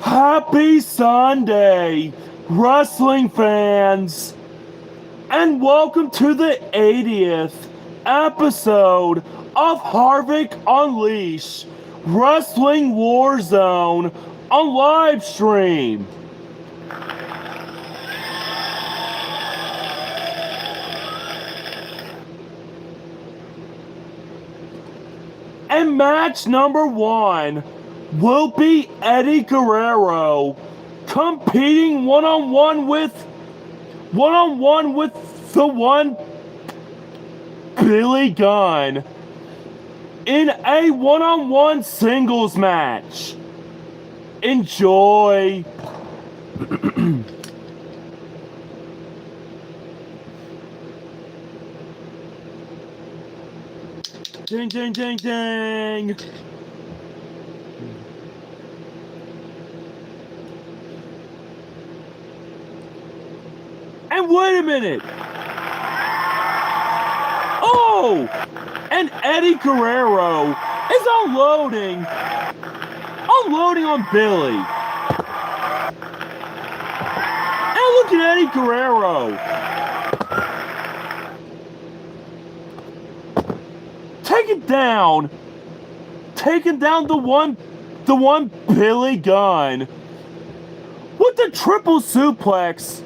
Happy Sunday, wrestling fans, and welcome to the 80th episode of Havoc Unleashed Wrestling Warzone on live stream. And match number 1 will be Eddie Guerrero competing one-on-one with the one Billy Gunn in a one-on-one singles match. Enjoy. Ding, ding, ding, ding. And wait a minute. Oh! And Eddie Guerrero is unloading on Billy. And look at Eddie Guerrero. Taking down the one Billy Gunn with the triple suplex,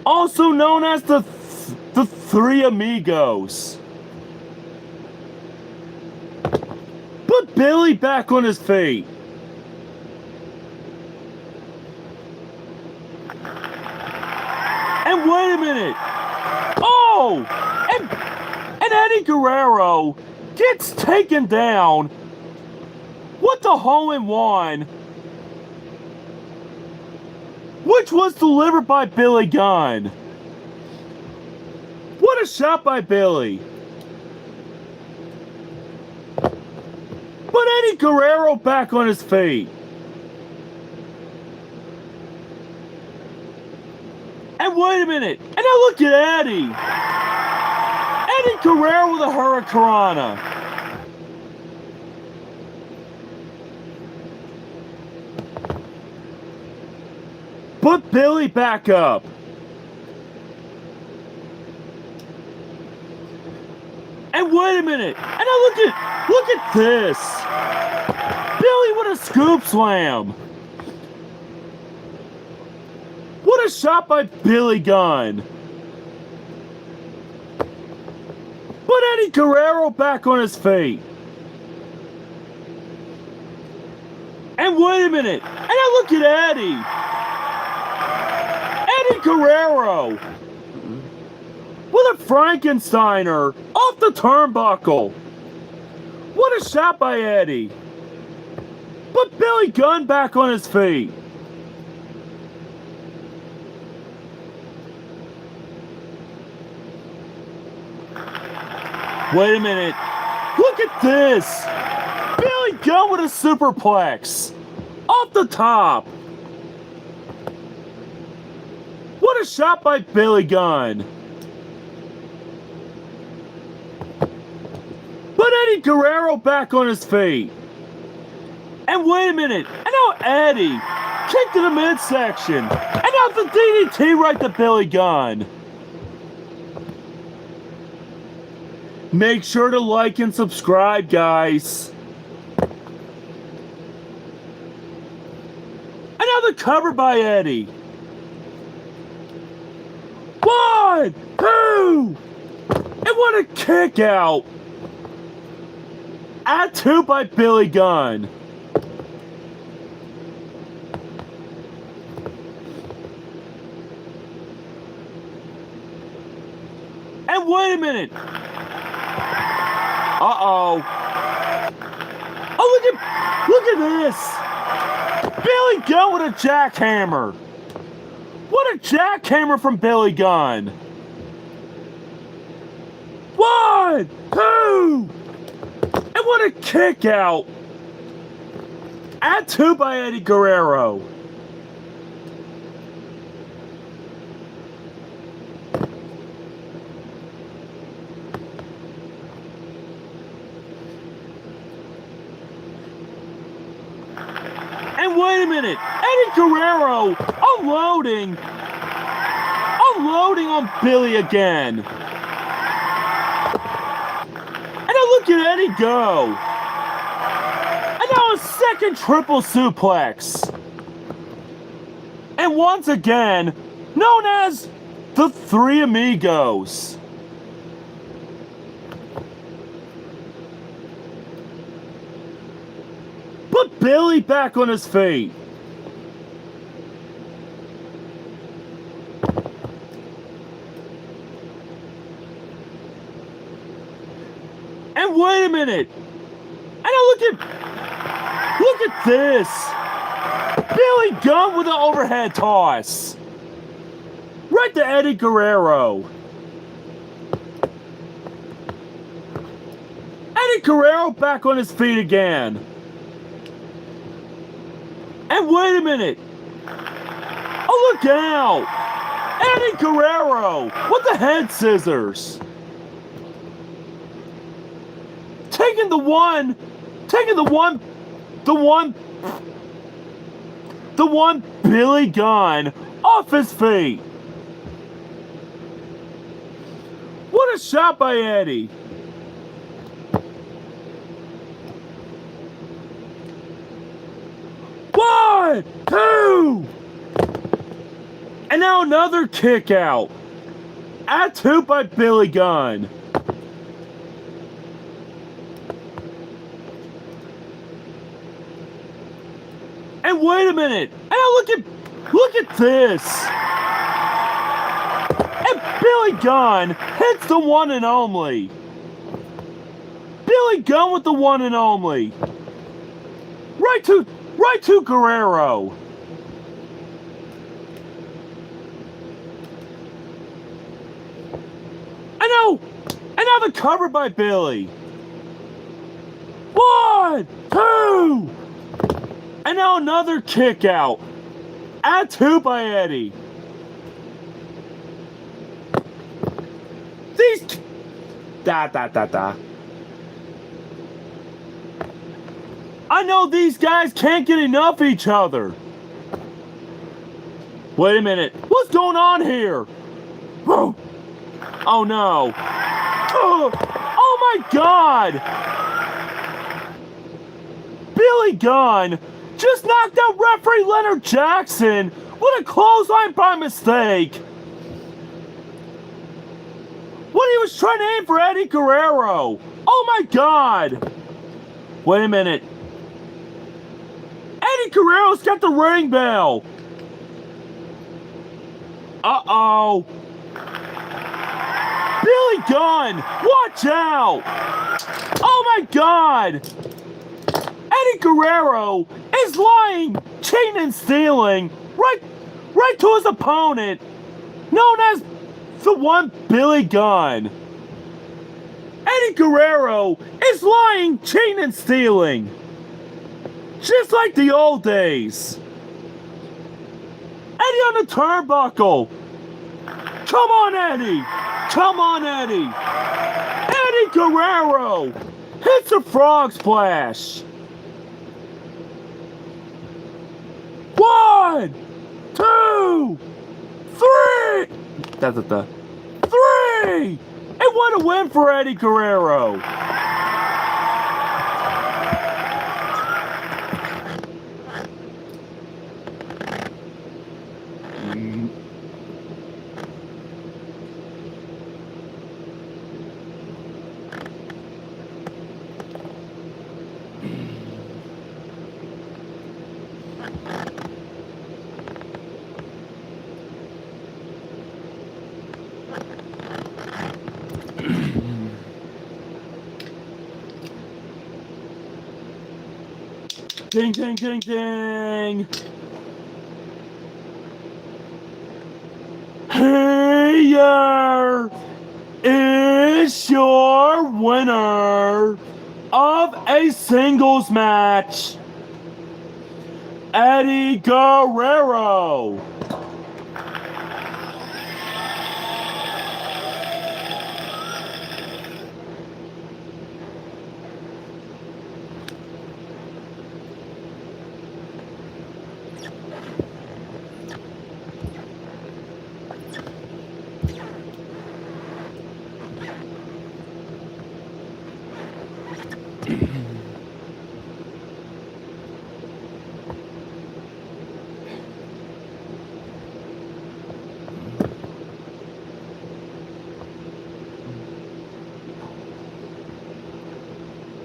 also known as the Three Amigos. Put Billy back on his feet. And wait a minute. Oh! And Eddie Guerrero gets taken down with the hole-in-one, which was delivered by Billy Gunn. What a shot by Billy. But Eddie Guerrero back on his feet. And wait a minute. And now look at Eddie. Eddie Guerrero with a Hurricanrana. Put Billy back up. And wait a minute. And now look at this. Billy with a scoop slam. What a shot by Billy Gunn. Put Eddie Guerrero back on his feet. And wait a minute. And now look at Eddie. Eddie Guerrero with a Frankensteiner off the turnbuckle. What a shot by Eddie. Put Billy Gunn back on his feet. Wait a minute. Look at this. Billy Gunn with a superplex off the top. What a shot by Billy Gunn. Put Eddie Guerrero back on his feet. And wait a minute. And now Eddie kicked to the midsection. And now the DDT right to Billy Gunn. Make sure to like and subscribe, guys. Another cover by Eddie. 1, 2, and what a kick out. Add 2 by Billy Gunn. And wait a minute. Uh-oh. Oh, look at this. Billy Gunn with a jackhammer. What a jackhammer from Billy Gunn. 1, 2. And what a kick out. Add 2 by Eddie Guerrero. And wait a minute, Eddie Guerrero unloading on Billy again. And now look at Eddie go. And now a second triple suplex. And once again, known as the Three Amigos. But Billy back on his feet. And wait a minute. And now look at this. Billy Gunn with an overhead toss. Right to Eddie Guerrero. Eddie Guerrero back on his feet again. And wait a minute. Oh, look out. Eddie Guerrero with the head scissors. Taking the one Billy Gunn off his feet. What a shot by Eddie. One, two. And now another kick out. At two by Billy Gunn. And wait a minute. And now look at this. And Billy Gunn hits the one and only. Billy Gunn with the one and only. Right to Guerrero. And now the cover by Billy. One, two. And now another kick out. At two by Eddie. These... I know these guys can't get enough of each other. Wait a minute. What's going on here? Whoa. Oh no. Oh my God. Billy Gunn just knocked out referee Leonard Jackson with a clothesline by mistake when he was trying to aim for Eddie Guerrero. Oh my God. Wait a minute. Eddie Guerrero's got the ring bell. Uh-oh. Billy Gunn, watch out. Oh my God. Eddie Guerrero is lying, cheating and stealing right to his opponent, known as the one Billy Gunn. Eddie Guerrero is lying, cheating and stealing. Just like the old days. Eddie on the turnbuckle. Come on, Eddie. Come on, Eddie. Eddie Guerrero hits a frog splash. One, two, three. Three. And what a win for Eddie Guerrero. Ding, ding, ding, ding. Here is your winner of a singles match, Eddie Guerrero.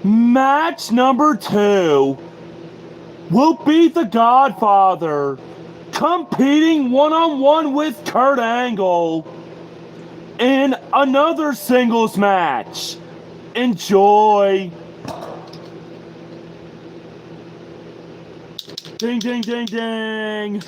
Match number 2 will be the Godfather competing one-on-one with Kurt Angle in another singles match. Enjoy. Ding, ding, ding, ding.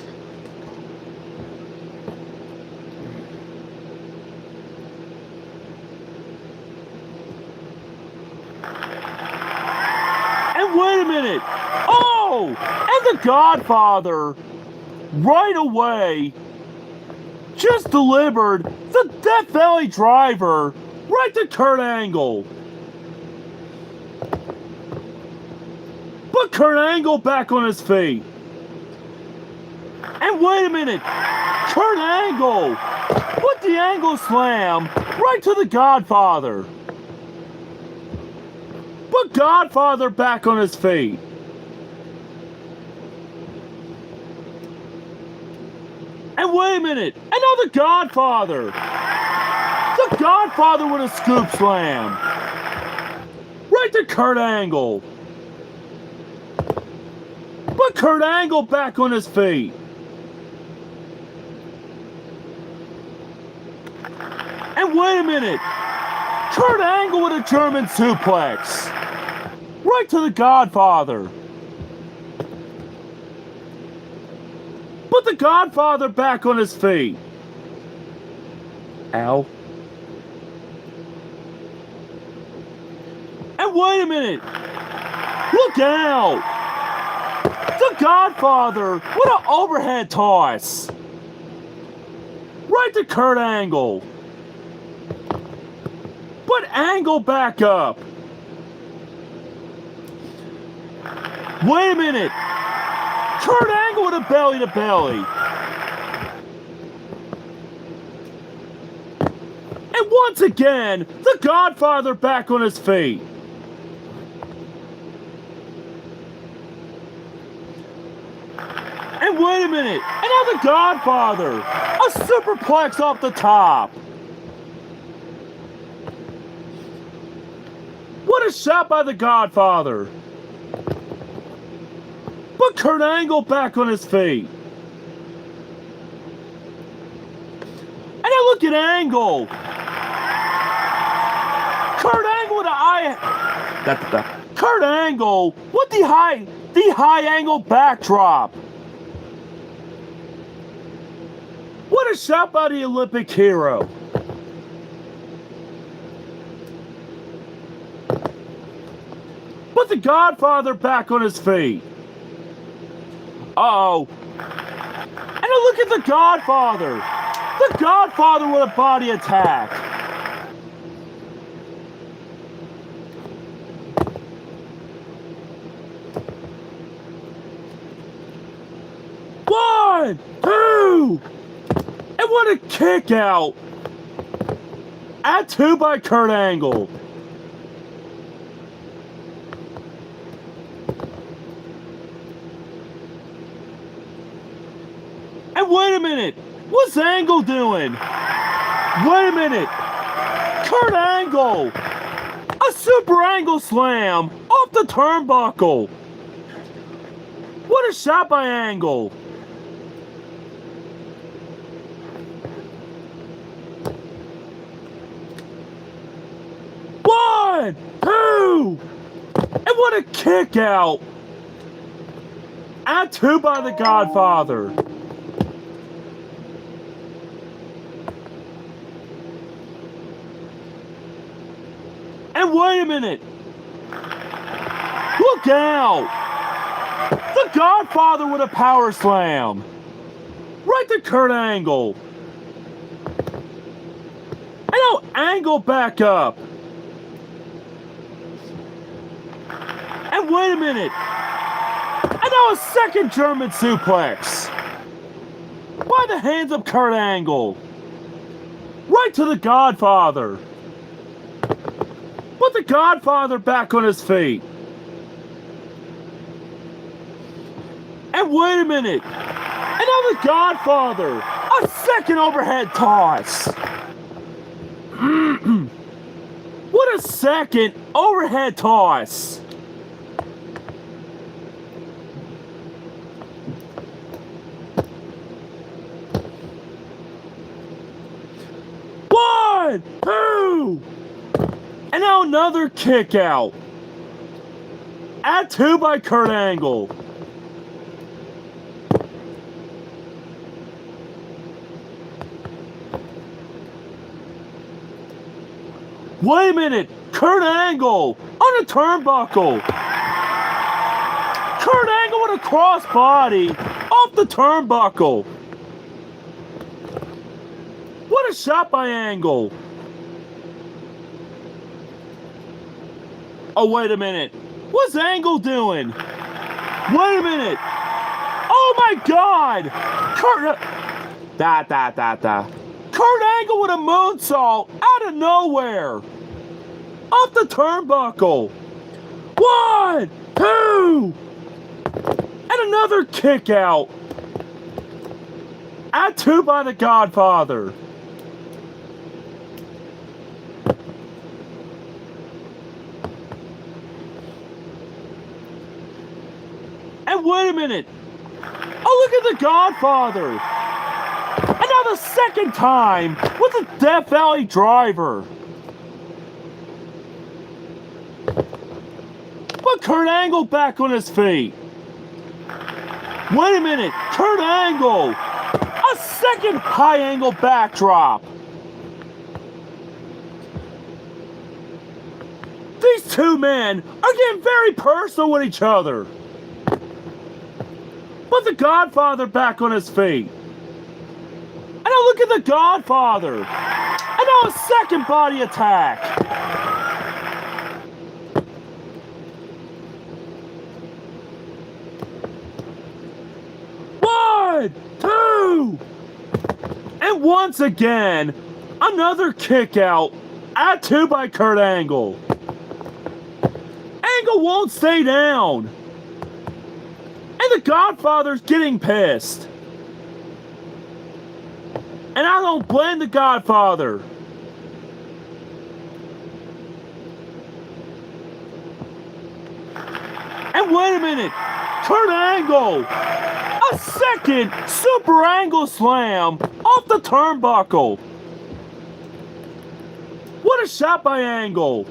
And wait a minute. Oh, and the Godfather right away just delivered the Death Valley Driver right to Kurt Angle. But Kurt Angle back on his feet. And wait a minute. Kurt Angle put the Angle Slam right to the Godfather. But Godfather back on his feet. And wait a minute, another Godfather. The Godfather with a scoop slam. Right to Kurt Angle. But Kurt Angle back on his feet. And wait a minute. Kurt Angle with a German suplex. Right to the Godfather. But the Godfather back on his feet. Ow. And wait a minute. Look out. The Godfather with an overhead toss. Right to Kurt Angle. But Angle back up. Wait a minute. Kurt Angle with a belly to belly. And once again, the Godfather back on his feet. And wait a minute, another Godfather. A superplex off the top. What a shot by the Godfather. But Kurt Angle back on his feet. And now look at Angle. Kurt Angle with Kurt Angle with the high angle backdrop. What a shot by the Olympic hero. But the Godfather back on his feet. Uh-oh. And now look at the Godfather. The Godfather with a body attack. One, two. And what a kick out. At 2 by Kurt Angle. And wait a minute, what's Angle doing? Wait a minute, Kurt Angle, a super angle slam off the turnbuckle. What a shot by Angle. One, two, and what a kick out. At 2 by the Godfather. And wait a minute. Look out. The Godfather with a power slam. Right to Kurt Angle. And now Angle back up. And wait a minute. And now a second German suplex. By the hands of Kurt Angle. Right to the Godfather. with the Godfather back on his feet. And wait a minute. And now the Godfather. A second overhead toss. What a second overhead toss. One, two. And now another kick out. At 2 by Kurt Angle. Wait a minute! Kurt Angle on a turnbuckle! Kurt Angle with a crossbody off the turnbuckle! What a shot by Angle! Oh, wait a minute. What's Angle doing? Wait a minute. Oh my God! Kurt Angle with a moonsault out of nowhere! Off the turnbuckle! 1, 2! And another kick out! At 2 by the Godfather. And wait a minute! Oh, look at the Godfather! And now the second time with the Death Valley Driver. But Kurt Angle back on his feet. Wait a minute, Kurt Angle! A second high angle backdrop. These two men are getting very personal with each other. But the Godfather back on his feet. And now look at the Godfather. And now a second body attack. One, two. And once again, another kick out at 2 by Kurt Angle. Angle won't stay down. And the Godfather's getting pissed. And I don't blame the Godfather. And wait a minute. Kurt Angle. A second super angle slam off the turnbuckle. What a shot by Angle.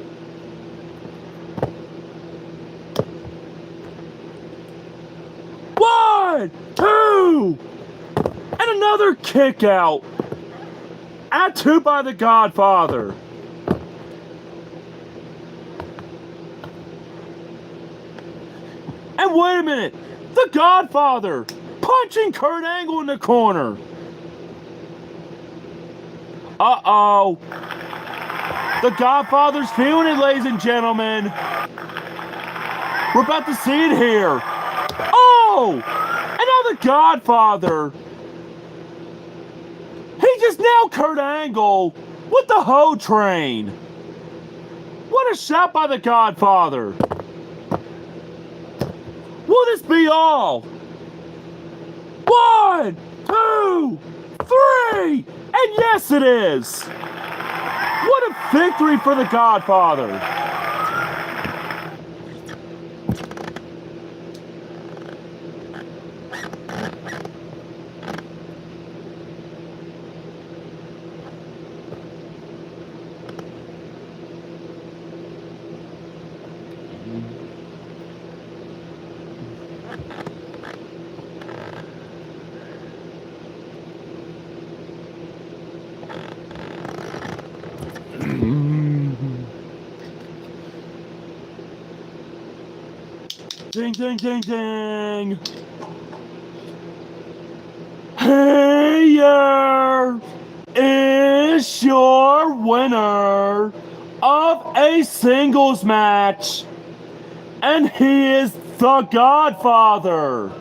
One, two, and another kick out at 2 by the Godfather. And wait a minute, the Godfather punching Kurt Angle in the corner. Uh-oh. The Godfather's feeling it, ladies and gentlemen. We're about to see it here. Oh! And now the Godfather. He just nailed Kurt Angle with the hoe train. What a shot by the Godfather. Will this be all? 1, 2, 3, and yes it is. What a victory for the Godfather. Ding, ding, ding, ding. Here is your winner of a singles match. And he is the Godfather.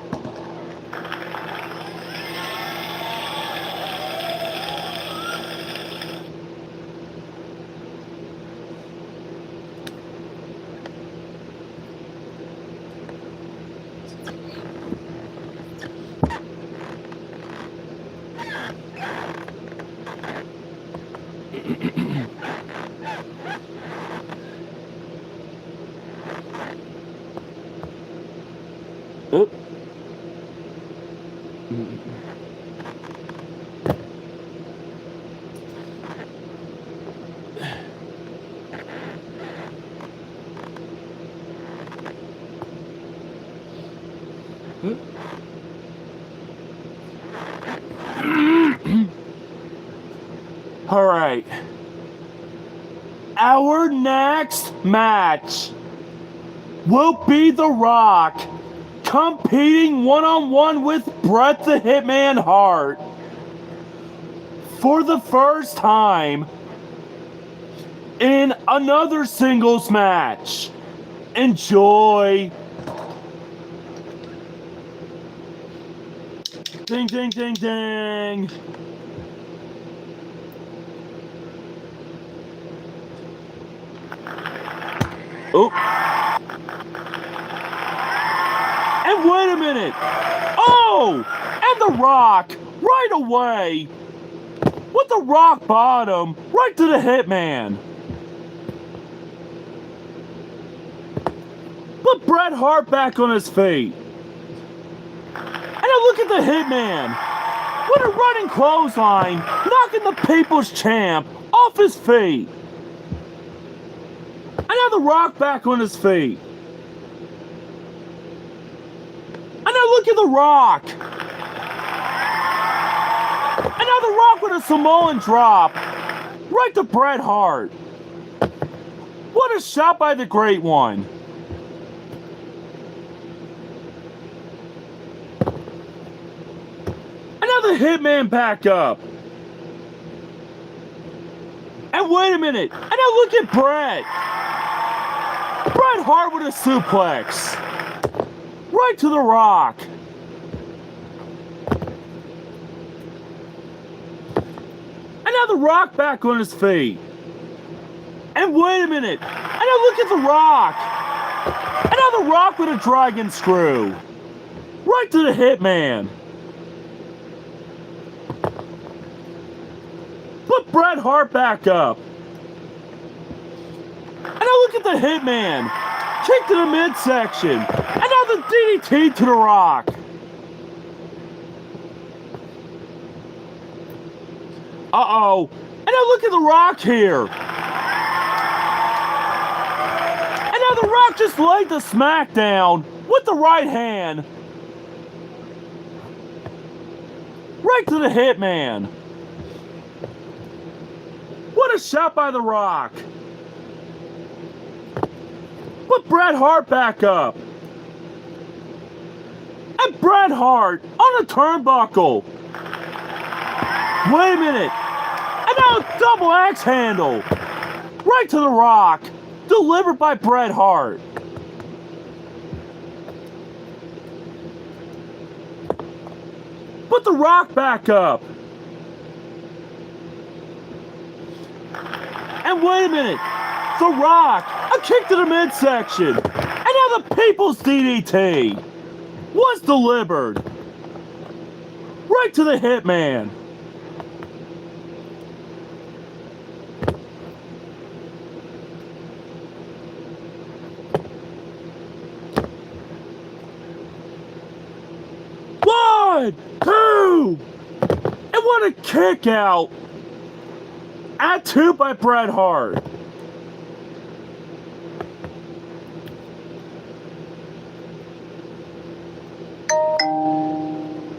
Oop. All right. Our next match will be The Rock competing one-on-one with Bret the Hitman Hart for the first time in another singles match. Enjoy. Ding, ding, ding, ding. Oh. And wait a minute. Oh! And The Rock, right away, with the rock bottom, right to the Hitman. But Bret Hart back on his feet. And now look at the Hitman with a running clothesline, knocking the People's Champ off his feet. And now The Rock back on his feet. And now look at The Rock. And now The Rock with a Samoan drop right to Bret Hart. What a shot by the Great One. The Hitman back up. And wait a minute. And now look at Bret. Bret Hart with a suplex. Right to The Rock. And now The Rock back on his feet. And wait a minute. And now look at The Rock. And now The Rock with a dragon screw. Right to the Hitman. Put Bret Hart back up. And now look at the Hitman. Kick to the midsection. And now the DDT to The Rock. Uh-oh. And now look at The Rock here. And now The Rock just laid the smackdown with the right hand. Right to the Hitman. What a shot by The Rock. Put Bret Hart back up. And Bret Hart on the turnbuckle. Wait a minute. And now a double axe handle. Right to The Rock. Delivered by Bret Hart. Put The Rock back up. And wait a minute, The Rock, a kick to the midsection, and now the People's DDT was delivered right to the Hitman. One, two, and what a kick out. At 2 by Bret Hart.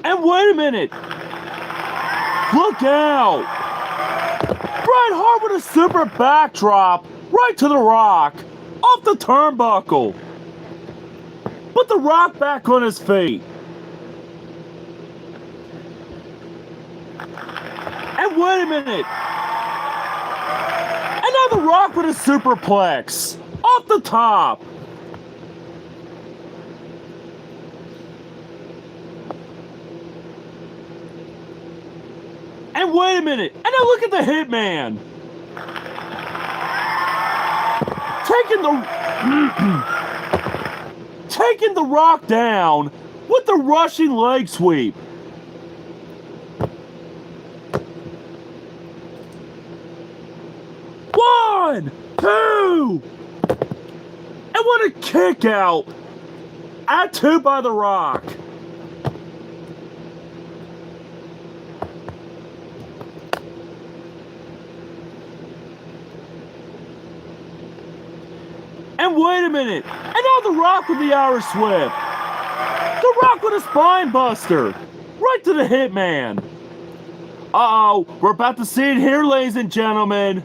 And wait a minute. Look out. Bret Hart with a super backdrop right to The Rock. Off the turnbuckle. Put The Rock back on his feet. And wait a minute. And now The Rock with a superplex. Off the top. And wait a minute. And now look at the Hitman. Taking the Rock down with the rushing leg sweep. One, two, and what a kick out At 2 by The Rock. And wait a minute. And now The Rock with the Irish Whip. The Rock with a spine buster. Right to the Hitman. Uh-oh. We're about to see it here, ladies and gentlemen.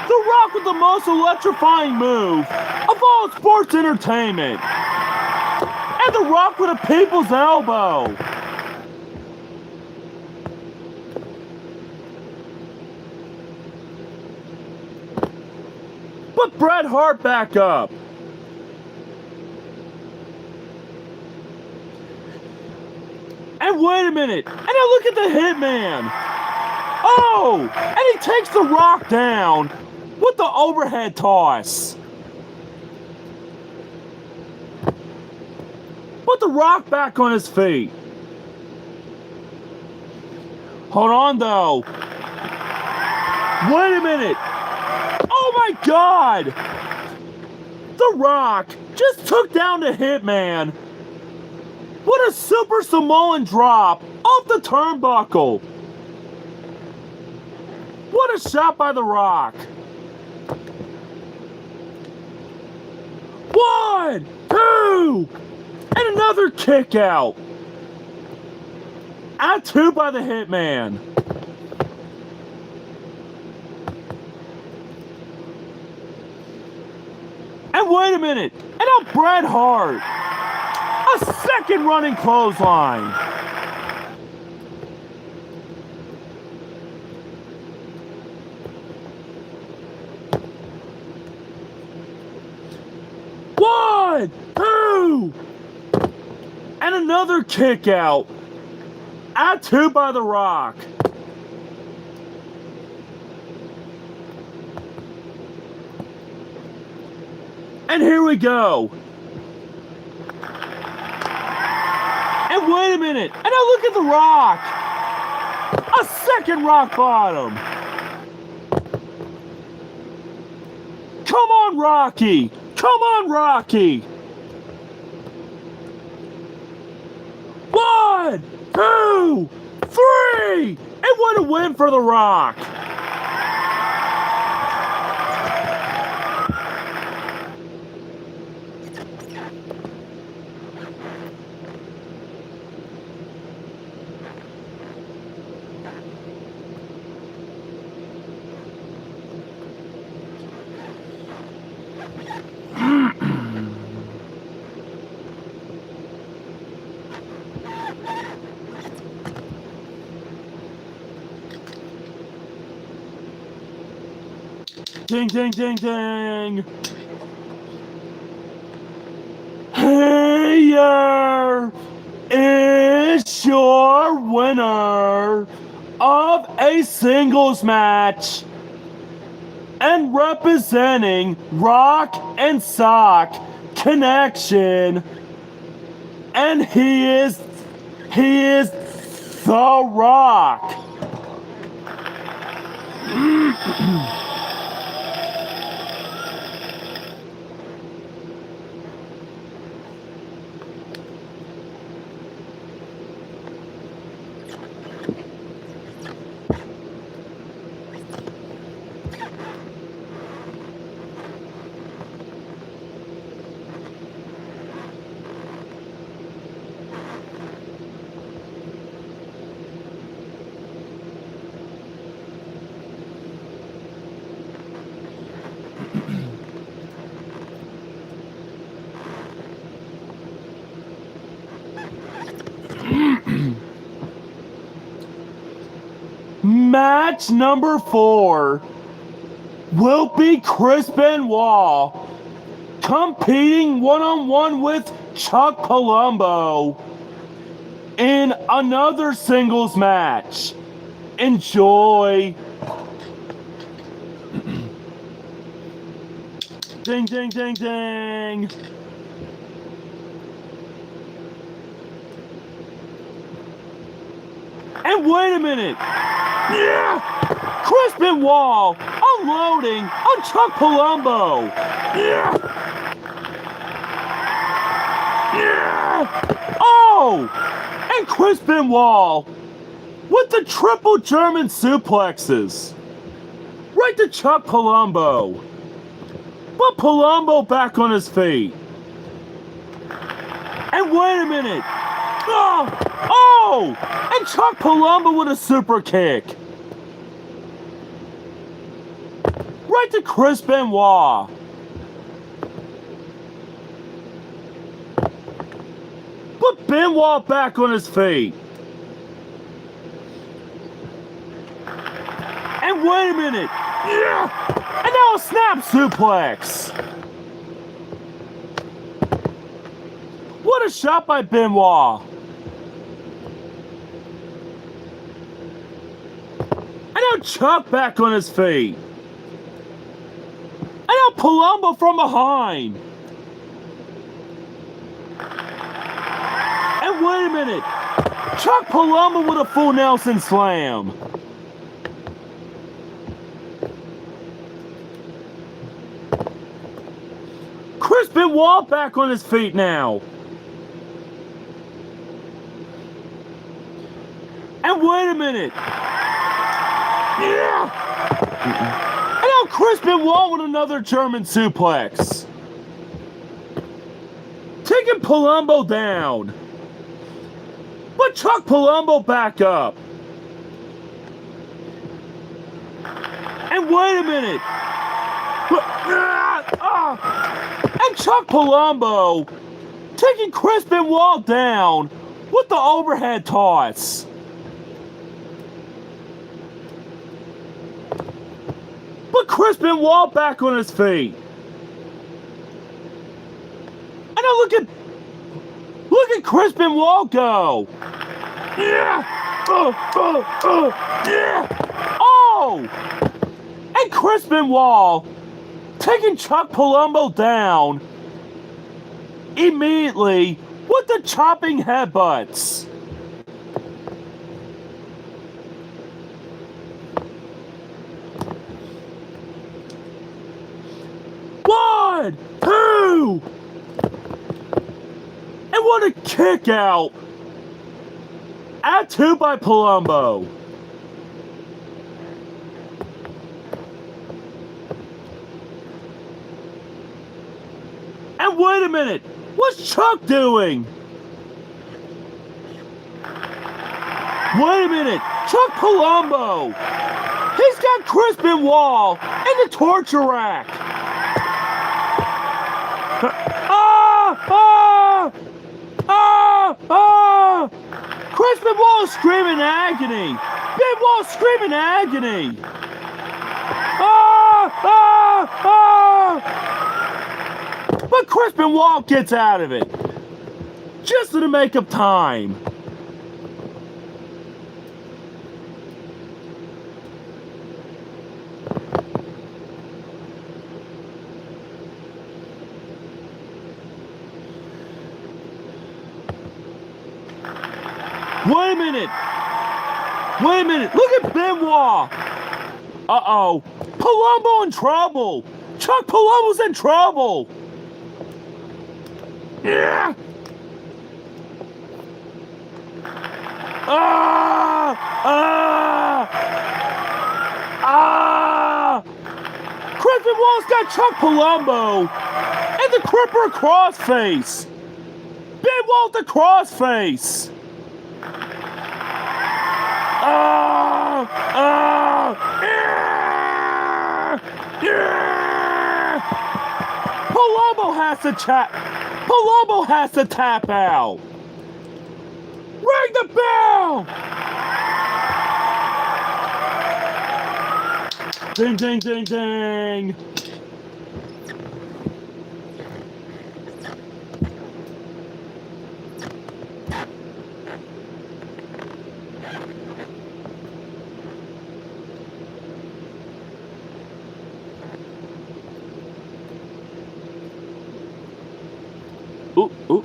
The Rock with the most electrifying move of all sports entertainment. And The Rock with a people's elbow. But Bret Hart back up. And wait a minute. And now look at the Hitman. Oh! And he takes The Rock down with the overhead toss. Put The Rock back on his feet. Hold on, though. Wait a minute. Oh my God! The Rock just took down the Hitman. What a Super Samoan drop off the turnbuckle. What a shot by The Rock. 1, 2, and another kick out. At 2 by the Hitman. And wait a minute. And now Bret Hart. A second running clothesline. One, two, and another kick out. At 2 by The Rock. And here we go. And wait a minute. And now look at The Rock. A second rock bottom. Come on, Rocky. Come on, Rocky. 1, 2, 3. And what a win for The Rock. Ding, ding, ding, ding. Here is your winner of a singles match and representing Rock and Sock Connection. And he is The Rock. Match number 4 will be Chris Benoit competing one-on-one with Chuck Palumbo in another singles match. Enjoy. Ding, ding, ding, ding. And wait a minute. Yeah! Chris Benoit unloading on Chuck Palumbo. Yeah. Oh! And Chris Benoit with the triple German suplexes. Right to Chuck Palumbo. But Palumbo back on his feet. And wait a minute. Oh! And Chuck Palumbo with a super kick. Right to Chris Benoit. But Benoit back on his feet. And wait a minute. Yeah. And now a snap suplex. What a shot by Benoit. And now Chuck back on his feet. And now Palumbo from behind. And wait a minute. Chuck Palumbo with a full Nelson slam. Chris Benoit back on his feet now. And wait a minute. Yeah. And now Chris Benoit with another German suplex. Taking Palumbo down. But Chuck Palumbo back up. And wait a minute. And Chuck Palumbo taking Chris Benoit down with the overhead toss. But Chris Benoit back on his feet. And now look at Chris Benoit go. Yeah. Yeah. Oh. And Chris Benoit taking Chuck Palumbo down immediately with the chopping headbutts. One, two, and what a kick out. At two by Palumbo. And wait a minute, what's Chuck doing? Wait a minute, Chuck Palumbo. He's got Chris Benoit in the torture rack. Chris Benoit screaming agony. Benoit screaming agony. But Chris Benoit gets out of it. Just to make up time. Wait a minute. Wait a minute. Look at Benoit. Uh-oh. Palumbo in trouble. Chuck Palumbo's in trouble. Yeah. Chris Benoit's got Chuck Palumbo and the Cripper crossface. Benoit the crossface. Palumbo has to tap out. Ring the bell. Ding, ding, ding, ding. Ooh, ooh.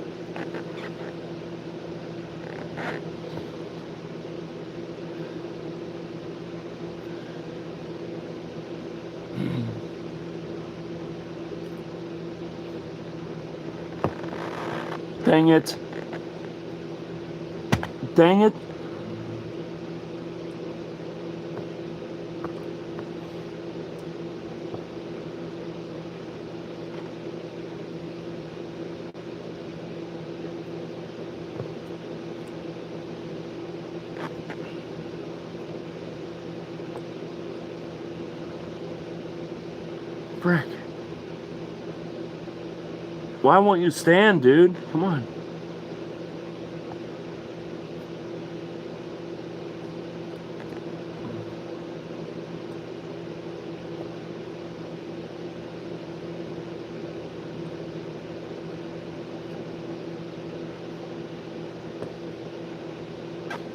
Dang it. Dang it. Frick. Why won't you stand, dude? Come on.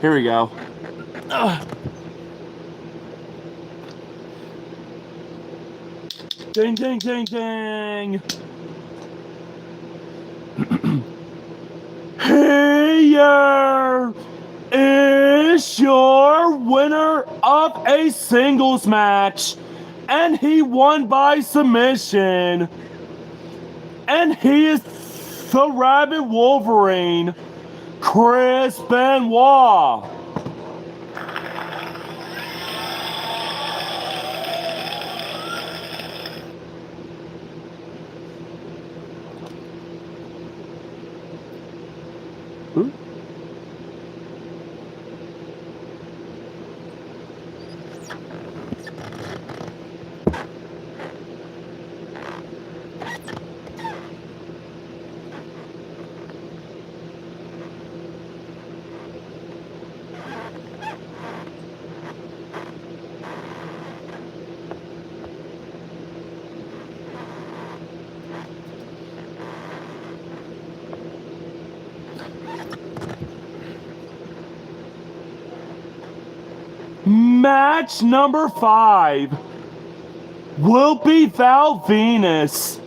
Here we go. Ding, ding, ding, ding. Here is your winner of a singles match. And he won by submission. And he is the Rabbit Wolverine, Chris Benoit. Match number 5 will be Venis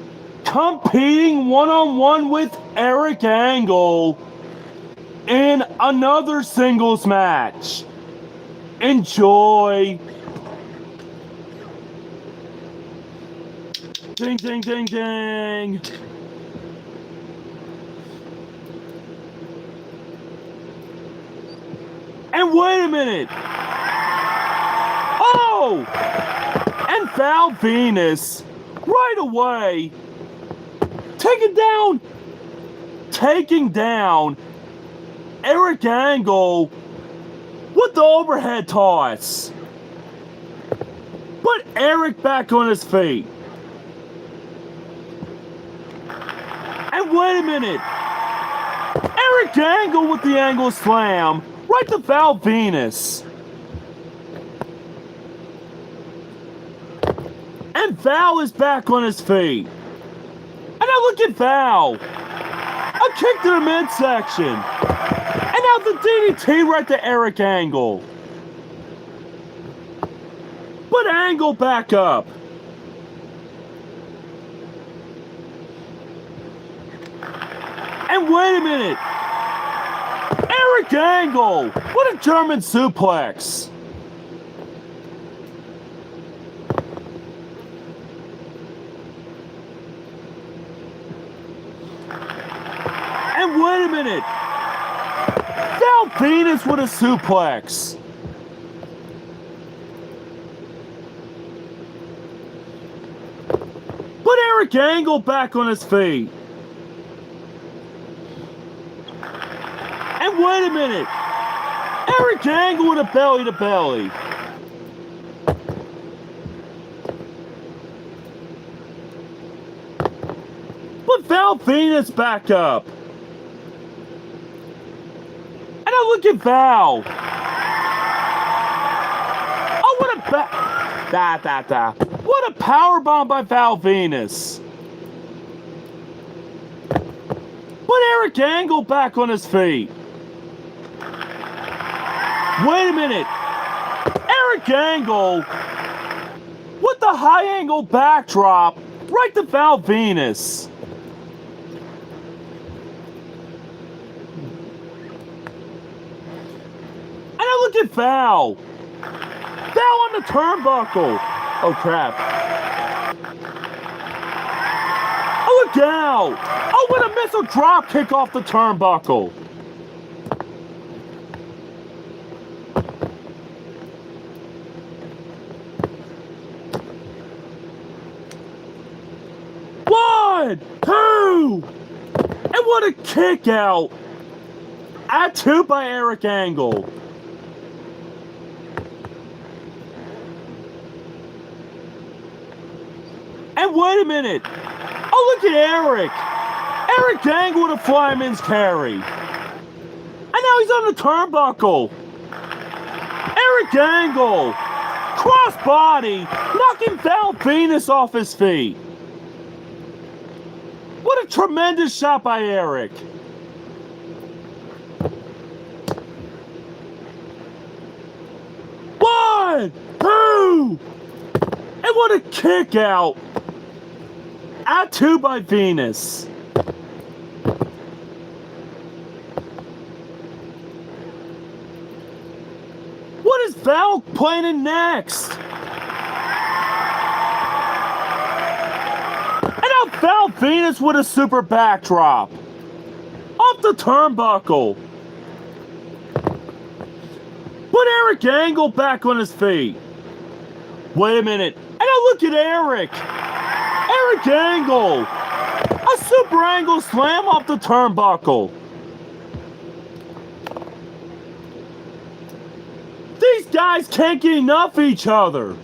competing one-on-one with Eric Angle in another singles match. Enjoy. Ding, ding, ding, ding. And wait a minute. Oh! And Venis right away taking down Eric Angle with the overhead toss. Put Eric back on his feet. And wait a minute. Eric Angle with the angle slam right to Venis. And Val is back on his feet. And now look at Val. A kick to the midsection. And now the DDT right to Eric Angle. Put Angle back up. And wait a minute. Eric Angle. What a German suplex. And wait a minute. Venis with a suplex. Put Eric Angle back on his feet. And wait a minute. Eric Angle with a belly to belly. Put Venis back up. And now look at Val. Oh, what a what a powerbomb by Venis. Put Eric Angle back on his feet. Wait a minute. Eric Angle with the high angle backdrop right to Venis. And now look at Val. Val on the turnbuckle. Oh crap. Oh, look out. Oh, what a missile drop kick off the turnbuckle. One, two, and what a kick out. At 2 by Eric Angle. And wait a minute. Oh, look at Eric. Eric Angle with a fireman's carry. And now he's on the turnbuckle. Eric Angle. Crossbody. Knocking Val Venis off his feet. What a tremendous shot by Eric. One, two, and what a kick out. At 2 by Venis. What is Val planning next? And now Val Venis with a super backdrop. Off the turnbuckle. Put Eric Angle back on his feet. Wait a minute. And now look at Eric. Eric Angle. A super angle slam off the turnbuckle. These guys can't get enough of each other.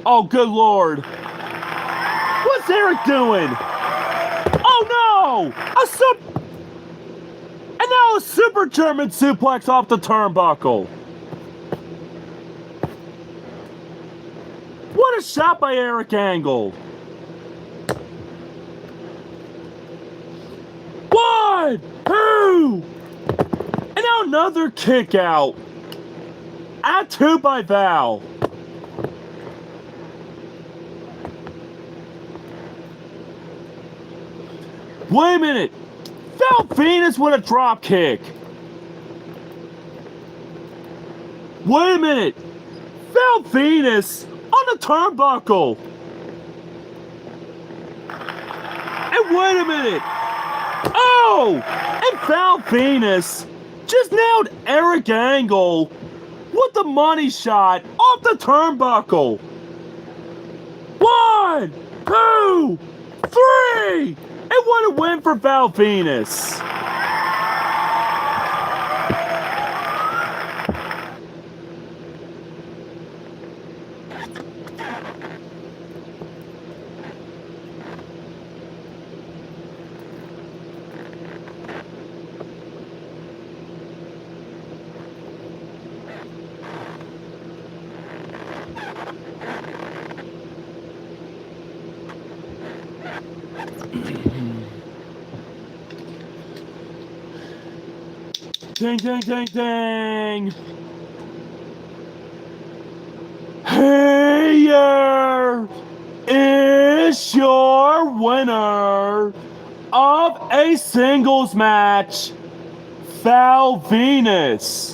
Oh, good Lord. What's Eric doing? Oh, no. And now a super German suplex off the turnbuckle. What a shot by Eric Angle. One, two, and now another kick out. At 2 by Val. Wait a minute. Val Venis with a drop kick. Wait a minute. Val Venis on the turnbuckle. And wait a minute. Oh! And Val Venis just nailed Eric Angle with the money shot off the turnbuckle. 1, 2, 3! And what a win for Val Venis. Ding, ding, ding, ding. Here is your winner of a singles match, Val Venis.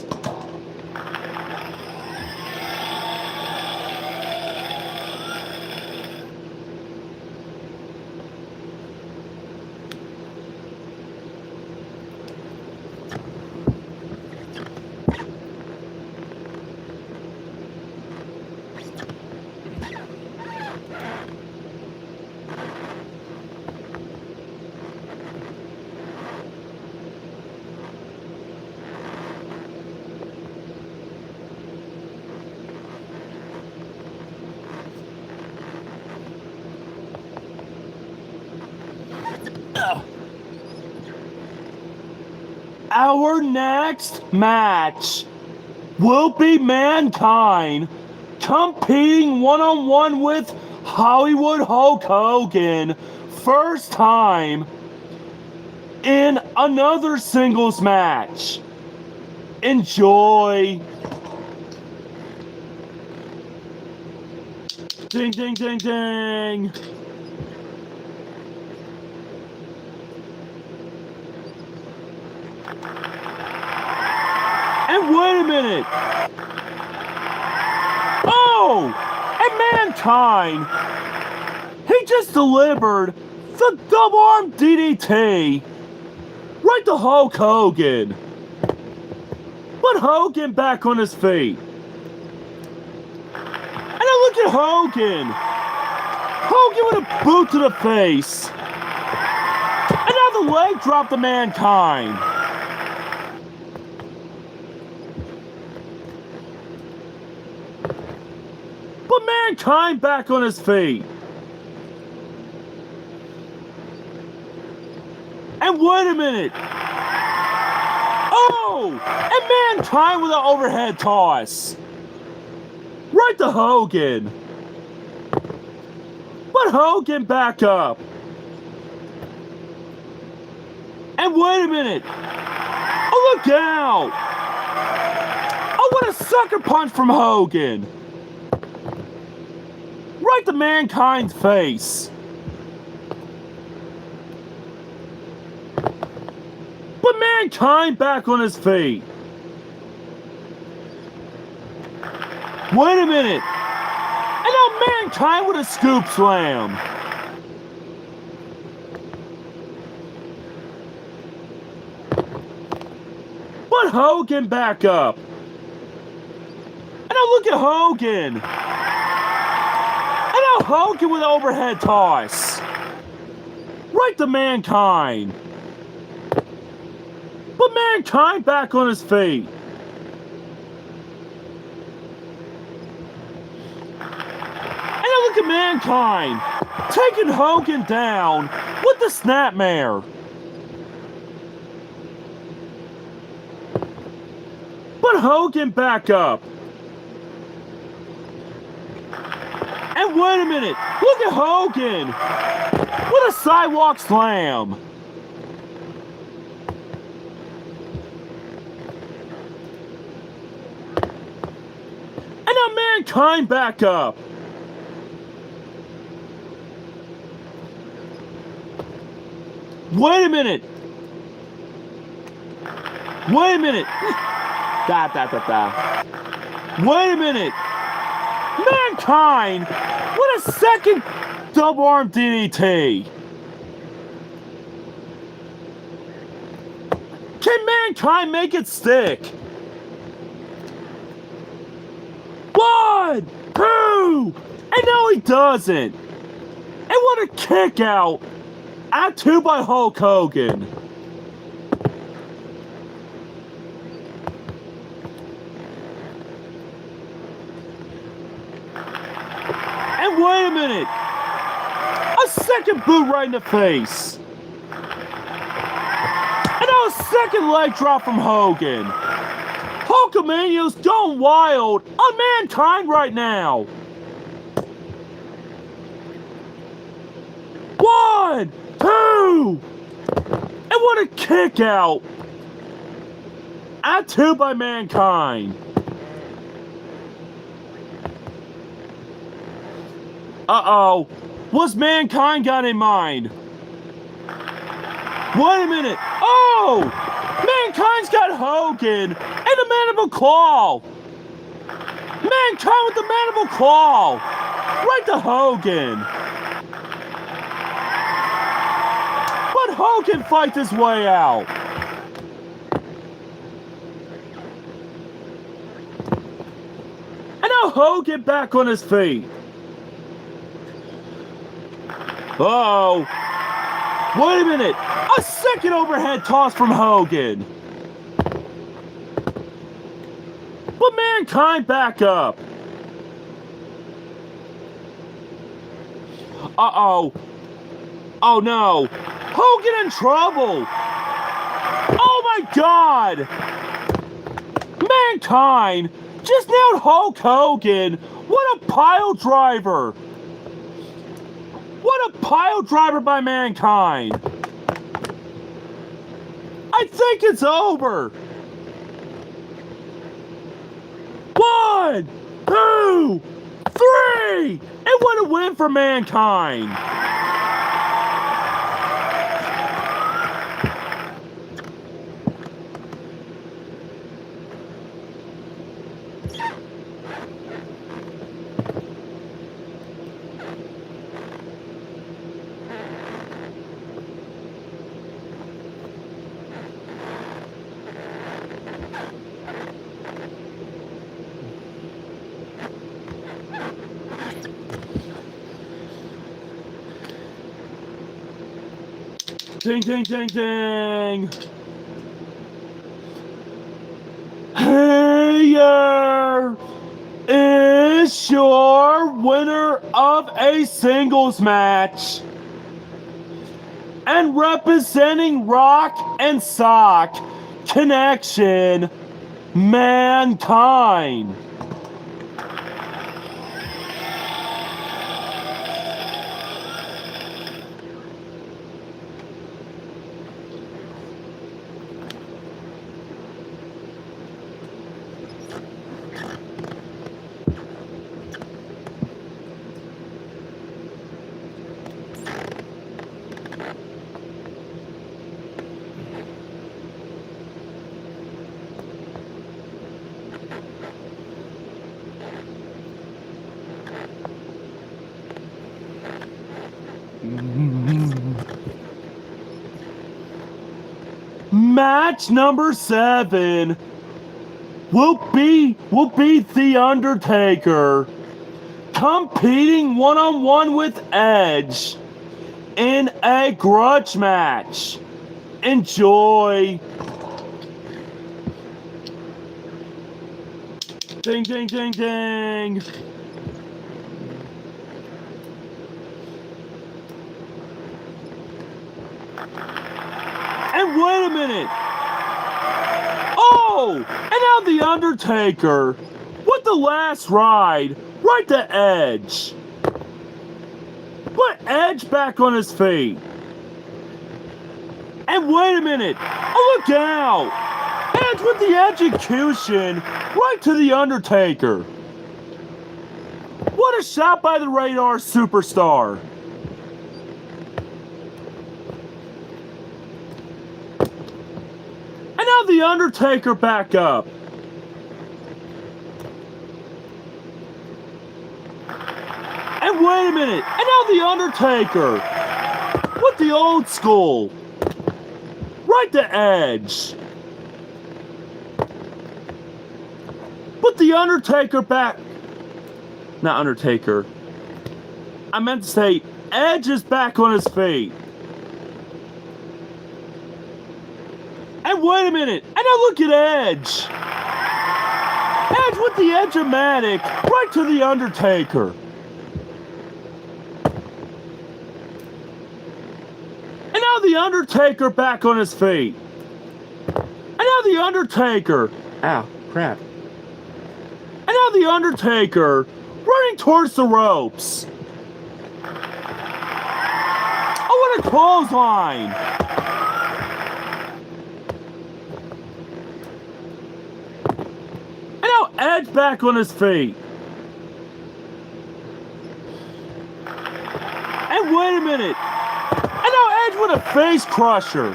Our next match will be Mankind competing one-on-one with Hollywood Hulk Hogan, first time in another singles match. Enjoy. Ding, ding, ding, ding. And wait a minute. Oh, and Mankind He just delivered the double arm DDT right to Hulk Hogan. But Hogan back on his feet. And now look at Hogan. Hogan with a boot to the face. And now the leg drop to Mankind. But Mankind back on his feet. And wait a minute. Oh! And Mankind with an overhead toss. Right to Hogan. But Hogan back up. And wait a minute. Oh, look out. Oh, what a sucker punch from Hogan. Right to Mankind's face. But Mankind back on his feet. Wait a minute. And now Mankind with a scoop slam. But Hogan back up. And now look at Hogan. And now Hogan with an overhead toss. Right to Mankind. But Mankind back on his feet. And now look at Mankind taking Hogan down with the snapmare. But Hogan back up. And wait a minute, look at Hogan with a sidewalk slam. And now Mankind back up. Wait a minute. Wait a minute. Wait a minute. Mankind with a second double arm DDT. Can Mankind make it stick? 1, 2, and no he doesn't. And what a kick out at 2 by Hulk Hogan. And wait a minute. A second boot right in the face. And now a second leg drop from Hogan. Hulkamania's going wild on Mankind right now. 1, 2. And what a kick out at 2 by Mankind. Uh-oh. What's Mankind got in mind? Wait a minute. Oh! Mankind's got Hogan and the mandible claw. Mankind with the mandible claw. Right to Hogan. But Hogan fights his way out. And now Hogan back on his feet. Uh-oh. Wait a minute. A second overhead toss from Hogan. But Mankind back up. Uh-oh. Oh no. Hogan in trouble. Oh my God. Mankind just nailed Hulk Hogan. What a pile driver. What a pile driver by Mankind. I think it's over. 1, 2, 3. And what a win for Mankind. Ding, ding, ding, ding. Here is your winner of a singles match. And representing Rock and Sock Connection, Mankind. Match number 7 will be The Undertaker competing one-on-one with Edge in a grudge match. Enjoy. Ding, ding, ding, ding. And wait a minute. Oh, and now The Undertaker with the last ride right to Edge. Put Edge back on his feet. And wait a minute. Oh, look out. Edge with the execution right to The Undertaker. What a shot by the Radar Superstar. And now The Undertaker back up. And wait a minute. And now The Undertaker with the old school right to Edge. Put The Undertaker back. Not Undertaker. I meant to say Edge is back on his feet. And wait a minute. And now look at Edge. Edge with the Edge-o-matic right to The Undertaker. And now The Undertaker back on his feet. And now The Undertaker. Ow, crap. And now The Undertaker running towards the ropes. Oh, what a clothesline. And now Edge back on his feet. And wait a minute. And now Edge with a face crusher.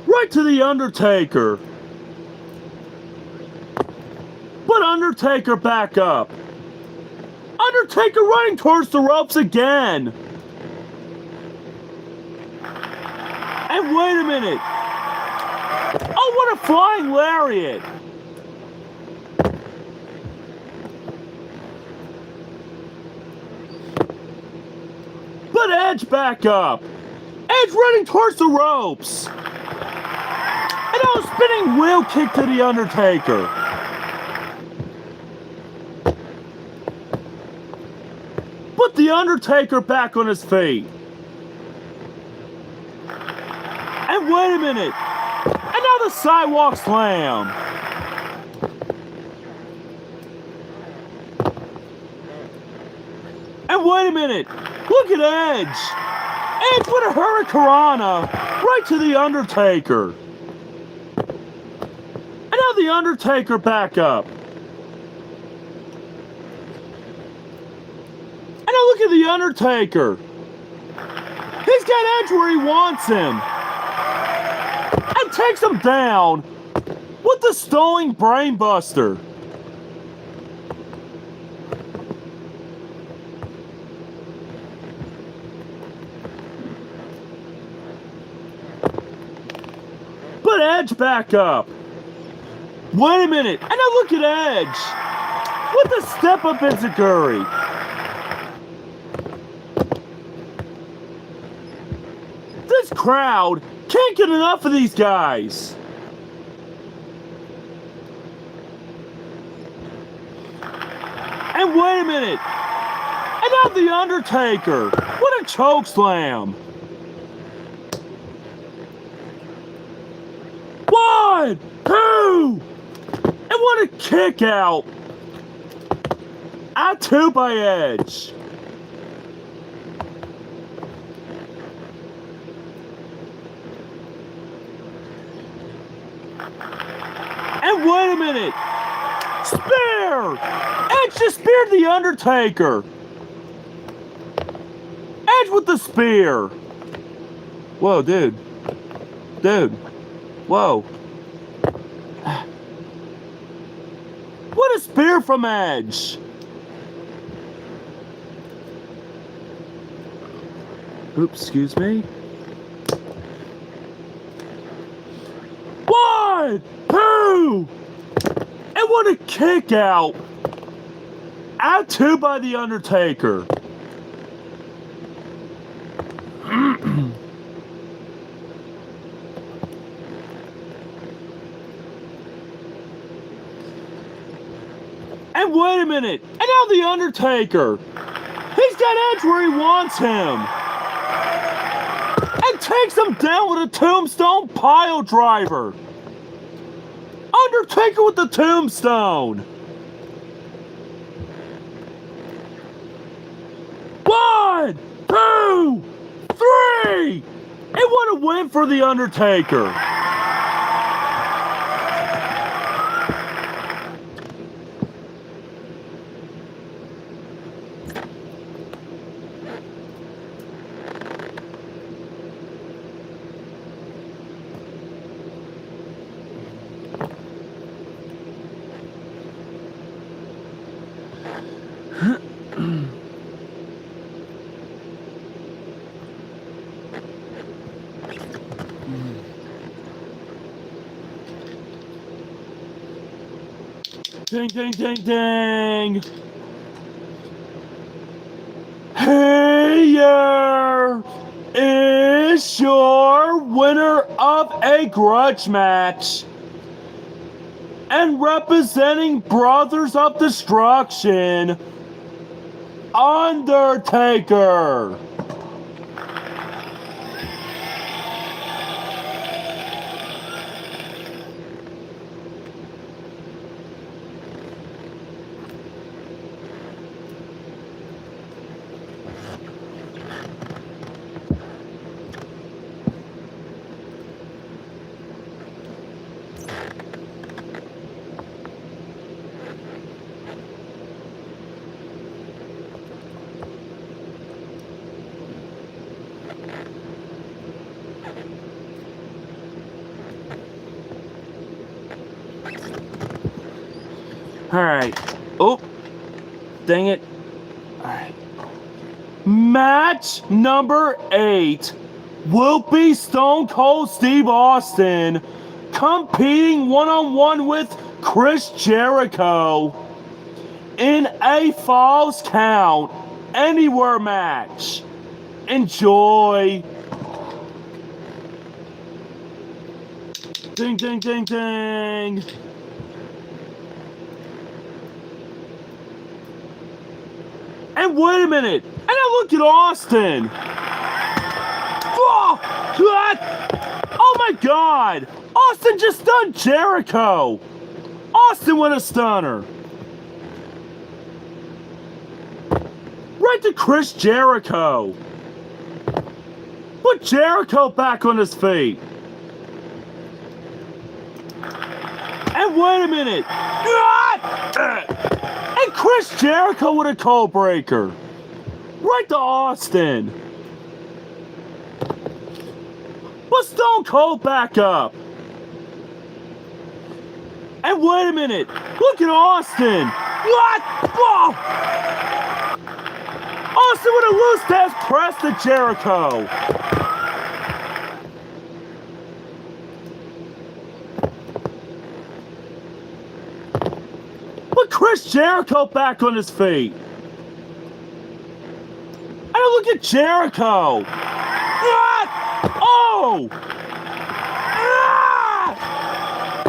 Right to The Undertaker. But Undertaker back up. Undertaker running towards the ropes again. And wait a minute. Oh, what a flying lariat. But Edge back up. Edge running towards the ropes. And now a spinning wheel kick to The Undertaker. Put The Undertaker back on his feet. And wait a minute. And now the sidewalk slam. And wait a minute. Look at Edge. Edge with a hurricanrana right to The Undertaker. And now The Undertaker back up. And now look at The Undertaker. He's got Edge where he wants him. And takes him down with the stalling brainbuster. But Edge back up. Wait a minute. And now look at Edge with the step up enziguri. This crowd can't get enough of these guys. And wait a minute. And now the Undertaker. What a choke slam. 1, 2. And what a kick out. Out 2 by Edge. And wait a minute. Spear! Edge just speared the Undertaker. Edge with the spear. Whoa, dude. Dude. Whoa. What a spear from Edge. Oops, excuse me. 1, 2. And what a kick out. Out 2 by the Undertaker. And wait a minute. And now the Undertaker. He's got Edge where he wants him. And takes him down with a tombstone pile driver. Undertaker with the tombstone. 1, 2, 3. And what a win for the Undertaker. Ding, ding, ding, ding. Here is your winner of a grudge match. And representing Brothers of Destruction, Undertaker. Alright. Oh. Dang it. Alright. Match number 8 will be Stone Cold Steve Austin competing one-on-one with Chris Jericho in a Falls Count Anywhere match. Enjoy. Ding, ding, ding, ding. And wait a minute. And now look at Austin. Oh my God. Austin just stunned Jericho. Austin with a stunner. Right to Chris Jericho. Put Jericho back on his feet. And wait a minute. And Chris Jericho with a cold breaker. Right to Austin. But Stone Cold back up. And wait a minute. Look at Austin. What? Whoa. Austin with a loose ass press to Jericho. Put Chris Jericho back on his feet. And look at Jericho. What? Oh! Oh! Ah!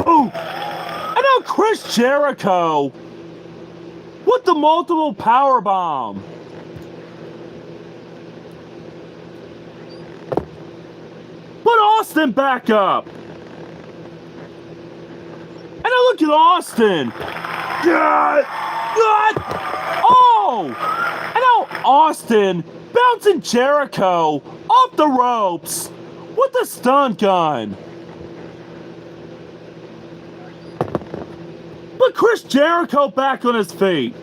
Oh! And now Chris Jericho with the multiple power bomb. Put Austin back up. And now look at Austin. Oh! And now Austin bouncing Jericho off the ropes with the stun gun. But Chris Jericho back on his feet.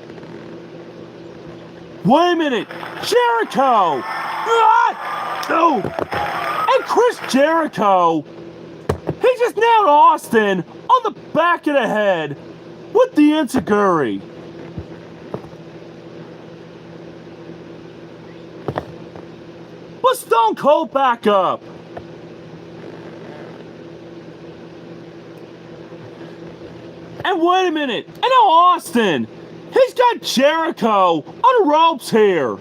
Wait a minute. Jericho! No! And Chris Jericho, he just nailed Austin on the back of the head with the enziguri. But Stone Cold back up. And wait a minute. And now Austin, he's got Jericho on the ropes here.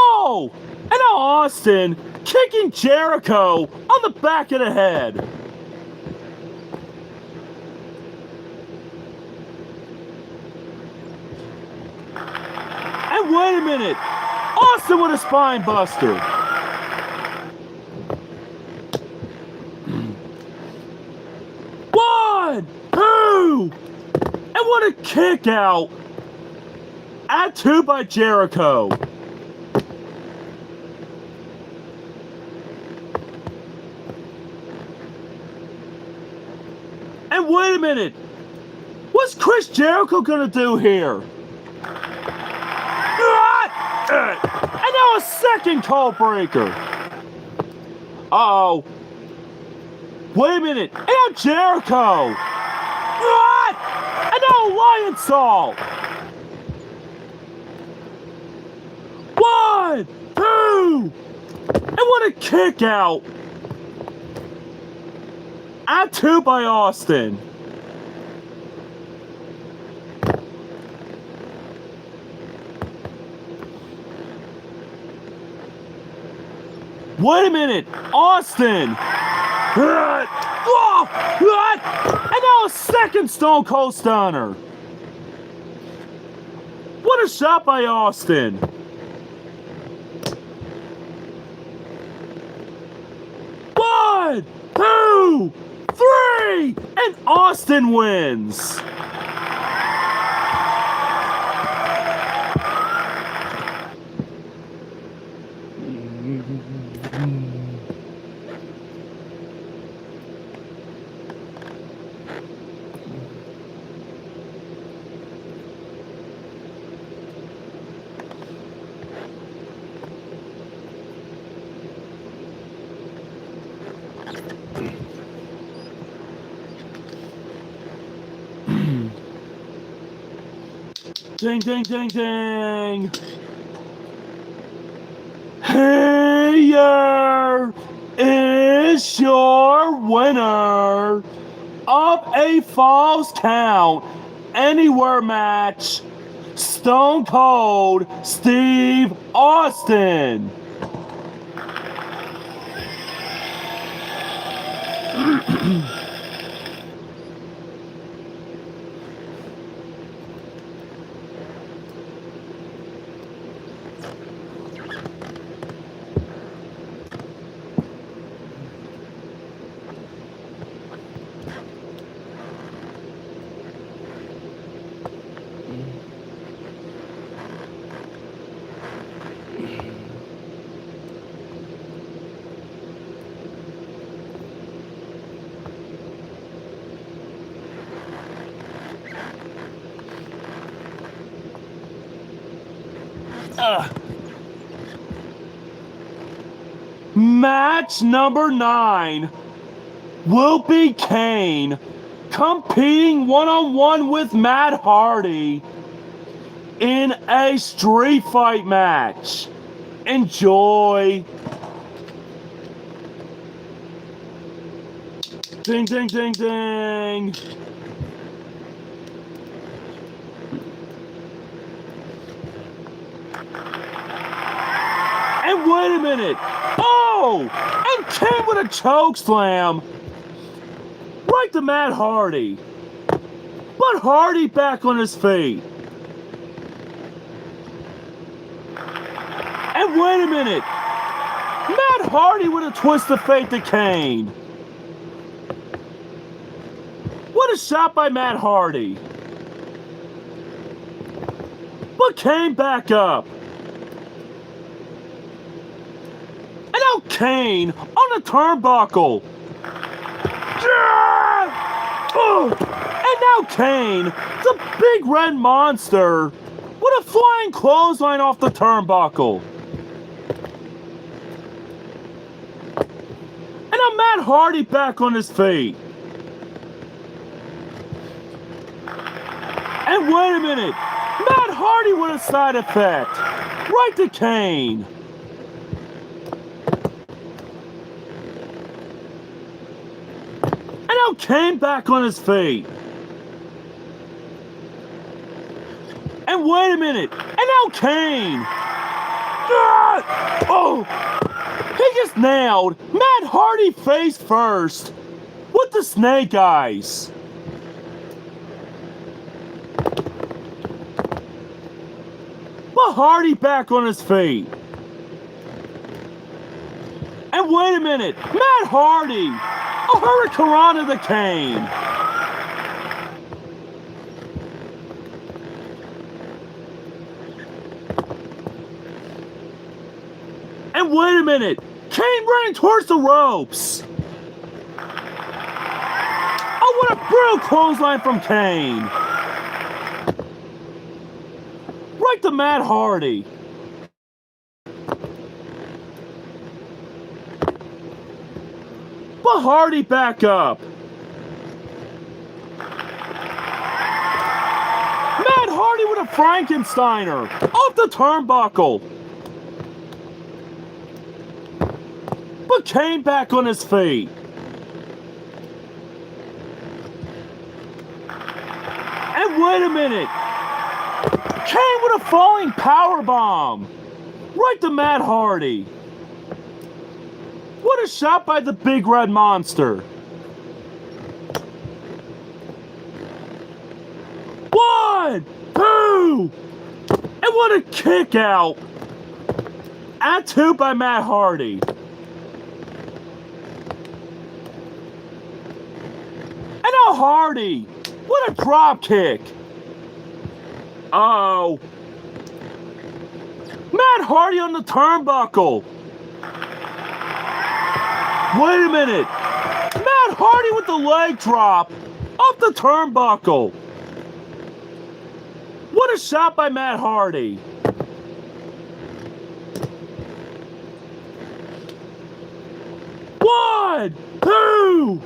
Oh! And now Austin kicking Jericho on the back of the head. And wait a minute. Austin with a spine buster. One, two, and what a kick out. Add 2 by Jericho. And wait a minute. What's Chris Jericho gonna do here? And now a second call breaker. Uh-oh. Wait a minute. And now Jericho. And now Lion Salt. 1, 2, and what a kick out. Add 2 by Austin. Wait a minute, Austin. And now a second Stone Cold Stunner. What a shot by Austin. 1, 2, 3, and Austin wins. Ding, ding, ding, ding. Here is your winner of a Falls Count Anywhere match, Stone Cold Steve Austin. Match number 9 will be Kane competing one-on-one with Matt Hardy in a street fight match. Enjoy. Ding, ding, ding, ding. And wait a minute. Oh! And Kane with a choke slam. Right to Matt Hardy. But Hardy back on his feet. And wait a minute. Matt Hardy with a twist of fate to Kane. What a shot by Matt Hardy. But Kane back up. And now Kane on the turnbuckle. And now Kane, the big red monster, with a flying clothesline off the turnbuckle. And now Matt Hardy back on his feet. And wait a minute, Matt Hardy with a side effect. Right to Kane. And now Kane back on his feet. And wait a minute, and now Kane. Oh, he just nailed Matt Hardy face first with the snake eyes. But Hardy back on his feet. And wait a minute, Matt Hardy, a hurricanrana to Kane. And wait a minute, Kane running towards the ropes. Oh, what a brutal clothesline from Kane. Right to Matt Hardy. But Hardy back up. Matt Hardy with a Frankensteiner off the turnbuckle. But Kane back on his feet. And wait a minute. Kane with a falling powerbomb. Right to Matt Hardy. What a shot by the big red monster. 1, 2. And what a kick out. At 2 by Matt Hardy. And now Hardy. What a drop kick. Oh. Matt Hardy on the turnbuckle. Wait a minute. Matt Hardy with the leg drop off the turnbuckle. What a shot by Matt Hardy. One, two.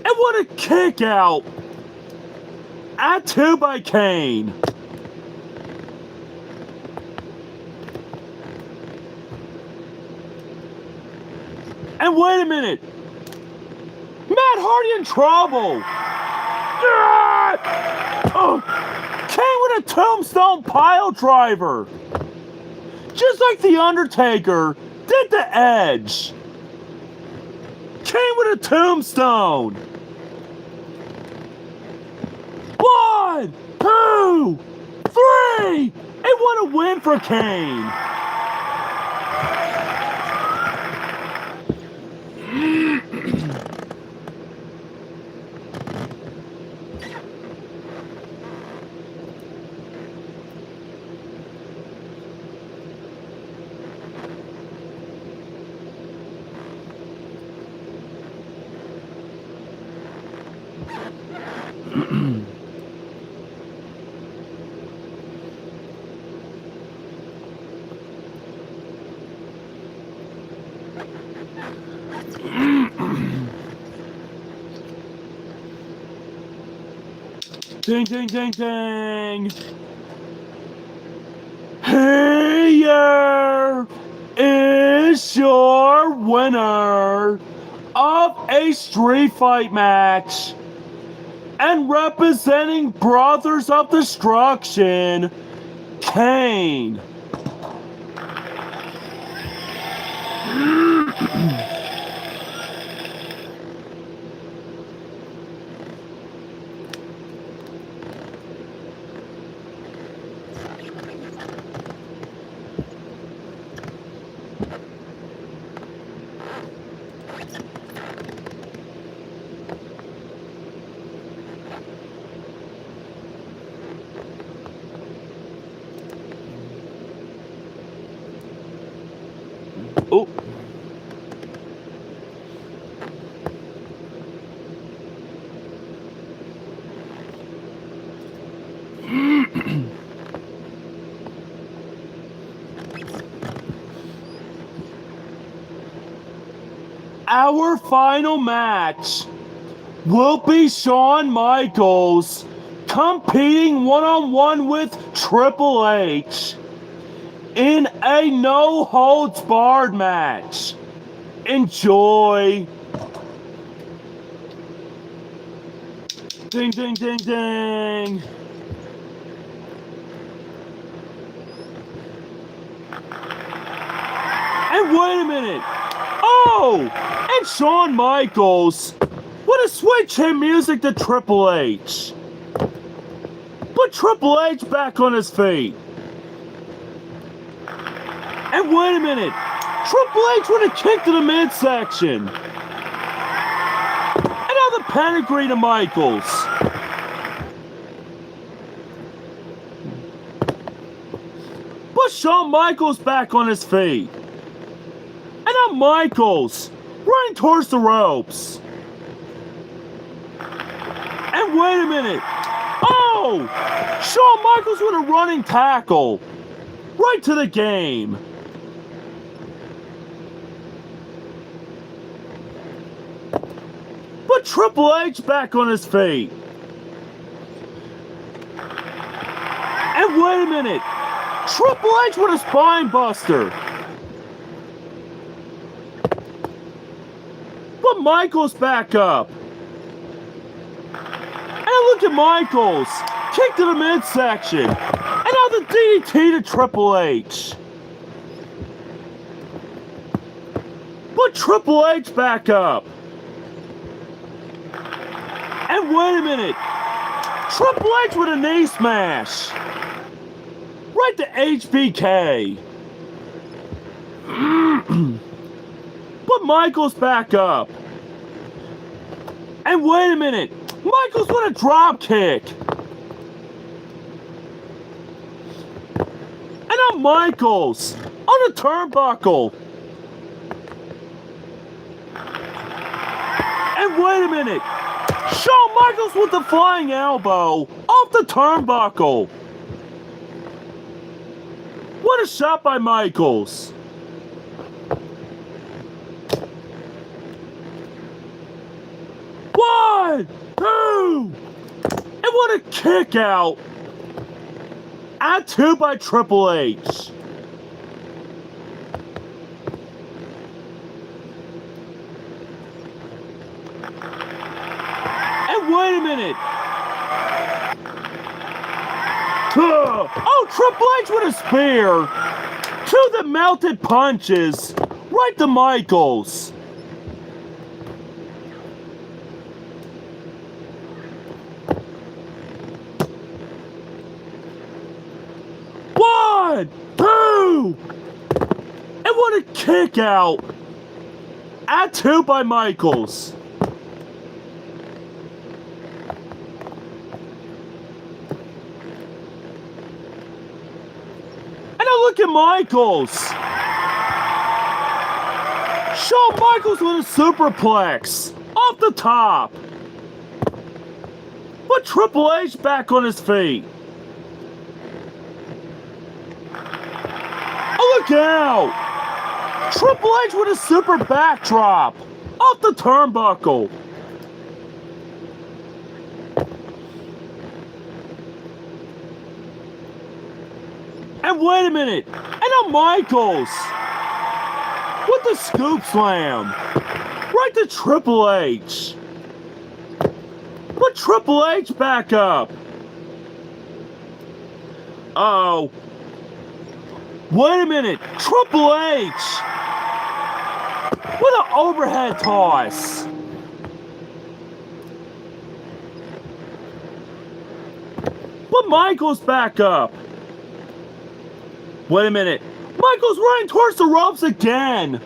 And what a kick out. At 2 by Kane. And wait a minute. Matt Hardy in trouble. Oh. Kane with a tombstone pile driver. Just like the Undertaker did to Edge. Kane with a tombstone. 1, 2, 3. And what a win for Kane. Ding, ding, ding, ding. Here is your winner of a street fight match and representing Brothers of Destruction, Kane. Oh. Our final match will be Shawn Michaels competing one-on-one with Triple H in a no-holds-barred match. Enjoy. Ding, ding, ding, ding. And wait a minute. Oh, and Shawn Michaels would have switched his music to Triple H. Put Triple H back on his feet. And wait a minute. Triple H would have kicked to the midsection. Another pedigree to Michaels. Put Shawn Michaels back on his feet. And now Michaels running towards the ropes. And wait a minute. Oh! Shawn Michaels with a running tackle. Right to the game. Put Triple H back on his feet. And wait a minute. Triple H with a spine buster. Put Michaels back up. And look at Michaels. Kick to the midsection. And now the DDT to Triple H. Put Triple H back up. And wait a minute. Triple H with a knee smash. Right to HBK. Put Michaels back up. And wait a minute. Michaels with a drop kick. And now Michaels on the turnbuckle. And wait a minute. Shawn Michaels with the flying elbow off the turnbuckle. What a shot by Michaels. One, two, and what a kick out. At two by Triple H. And wait a minute. Oh, Triple H with a spear. To the melted punches. Right to Michaels. One, two. And what a kick out. At two by Michaels. Look at Michaels. Shawn Michaels with a superplex off the top. Put Triple H back on his feet. Oh, look out. Triple H with a super backdrop off the turnbuckle. And wait a minute. And now Michaels with the scoop slam. Right to Triple H. Put Triple H back up. Uh-oh. Wait a minute. Triple H With an overhead toss. But Michaels back up. Wait a minute. Michaels running towards the ropes again. And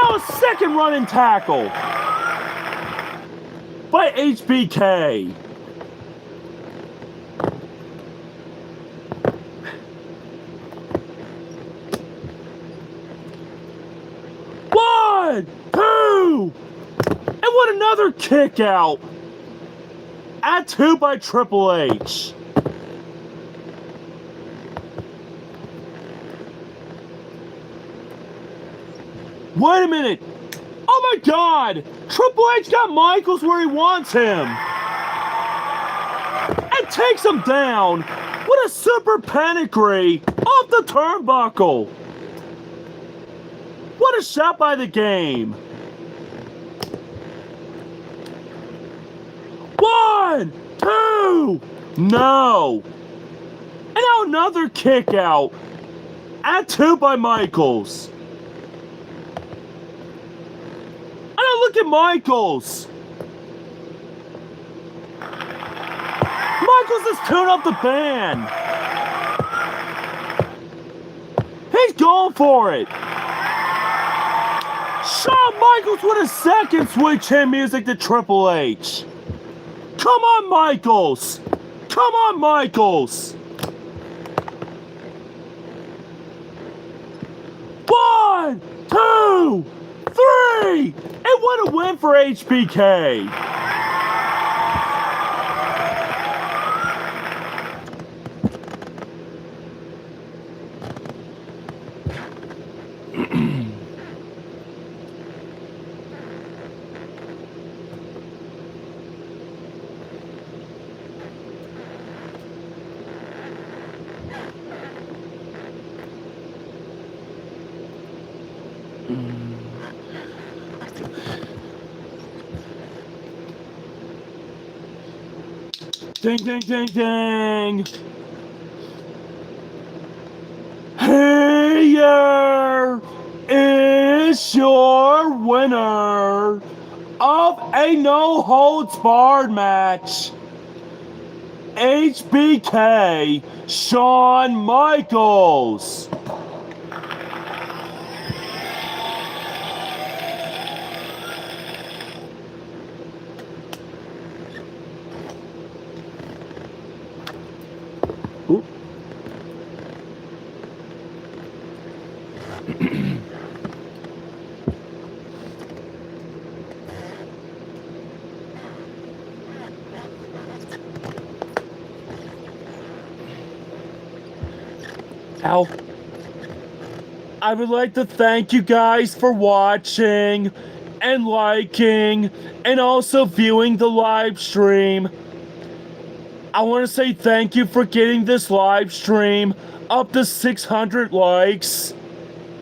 now a second running tackle by HBK. One, two, and what another kick out. At 2 by Triple H. Wait a minute. Oh my God. Triple H got Michaels where he wants him. And takes him down with a super pedigree off the turnbuckle. What a shot by the game. 1, 2, no. And now another kick out. At 2 by Michaels. And now look at Michaels. Michaels has tuned up the band. He's going for it. Shawn Michaels with a second switch hit music to Triple H. Come on, Michaels! Come on, Michaels! 1, 2, 3! And what a win for HBK! Ding, ding, ding, ding. Here is your winner of a no-holds-barred match. HBK, Shawn Michaels. Ow. I would like to thank you guys for watching and liking and also viewing the live stream. I want to say thank you for getting this live stream up to 600 likes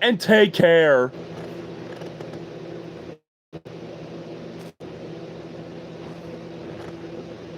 and take care.